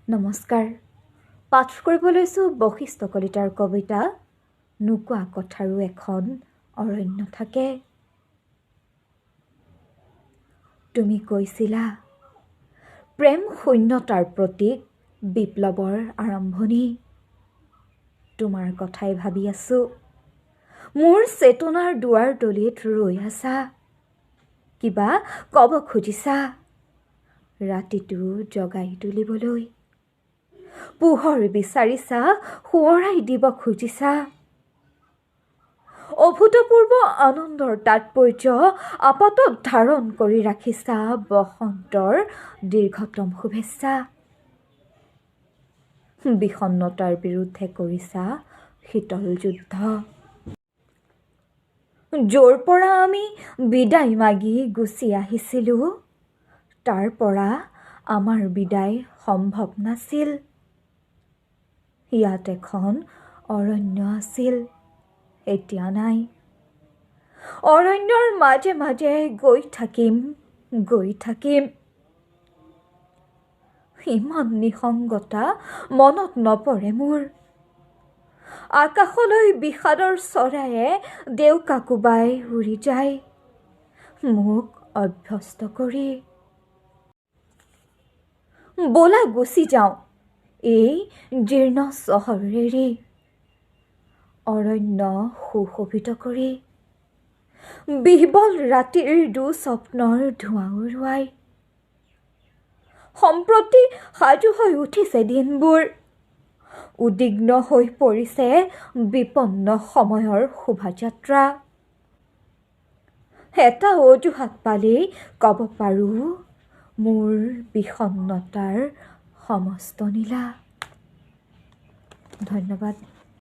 নমস্কাৰ। পাঠ কৰিব লৈছোঁ বশিষ্ঠ কলিতাৰ কবিতা নোকোৱা কথাৰো এখন অৰণ্য থাকে। তুমি কৈছিলা প্ৰেম শূন্যতাৰ প্ৰতীক, বিপ্লৱৰ আৰম্ভণি। তোমাৰ কথাই ভাবি আছোঁ, মোৰ চেতনাৰ দুৱাৰ দলিত ৰৈ আছা। কিবা ক'ব খুজিছা ৰাতিটো জগাই তুলিবলৈ, পোহৰ বিচাৰিছা সোঁৱৰাই দিব খুজিছা। অভূতপূৰ্ব আনন্দৰ তাৎপৰ্য আপাতত ধাৰণ কৰি ৰাখিছা বসন্তৰ দীৰ্ঘতম শুভেচ্ছা। বিষণ্ণতাৰ বিৰুদ্ধে কৰিছা শীতল যুদ্ধ, য'ৰ পৰা আমি বিদায় মাগি গুচি আহিছিলোঁ, তাৰ পৰা আমাৰ বিদায় সম্ভৱ নাছিল। ইয়াত এখন অৰণ্য আছিল, এতিয়া নাই। অৰণ্যৰ মাজে মাজে গৈ থাকিম। ইমান নিসংগতা মনত নপৰে মোৰ। আকাশলৈ বিষাদৰ চৰায়ে ডেউকা কোবাই উৰি যায়, মোক অভ্যস্ত কৰি। ব'লা গুচি যাওঁ এই জীৰ্ণ চহৰ এৰি, অৰণ্য সুশোভিত কৰি, বিহ্বল ৰাতিৰ দুঃস্বপ্নৰ ধোঁৱা উৰুৱাই। সম্প্ৰতি সাজু হৈ উঠিছে দিনবোৰ, উদ্বিগ্ন হৈ পৰিছে বিপন্ন সময়ৰ শোভাযাত্ৰা। এটা অজুহাত পালেই ক'ব পাৰোঁ মোৰ বিষণ্ণতাৰ সমস্ত নীলা। ধন্যবাদ।